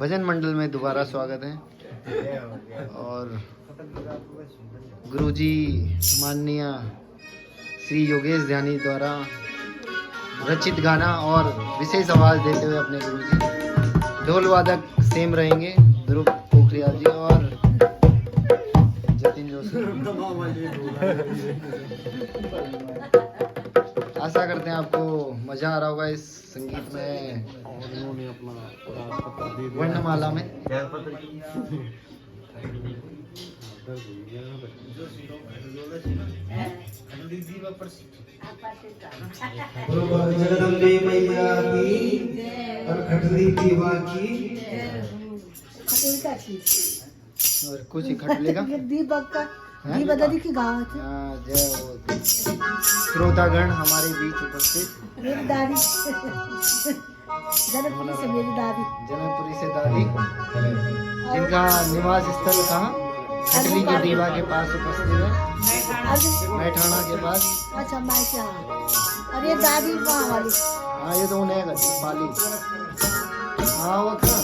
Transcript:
भजन मंडल में दोबारा स्वागत है। और गुरुजी माननीय श्री योगेश ध्यानी द्वारा रचित गाना और विशेष आवाज देते हुए अपने गुरुजी ढोल वादक सेम रहेंगे ध्रुव पोखरियाल जी और जतिन जोशी। आशा करते हैं आपको मजा आ रहा होगा इस संगीत में, उन्होंने अपना वर्णमाला में। जगदम्बे मैया की और खटली दीवा की और कुछ ही खटले का दीपक का दी बदली की गाँव थे। जय हो श्रोतागण हमारे बीच उपस्थित मेरी दादी जनकपुरी से मेरी दादी जनकपुरी से दादी, जिनका निवास स्थल कहाँ खटली की दीवा के पास उपस्थित है, मैठाना के पास। अच्छा मैं क्या और ये दादी वहाँ वाली। हाँ ये तो उन्हें पाली। हाँ वो कहाँ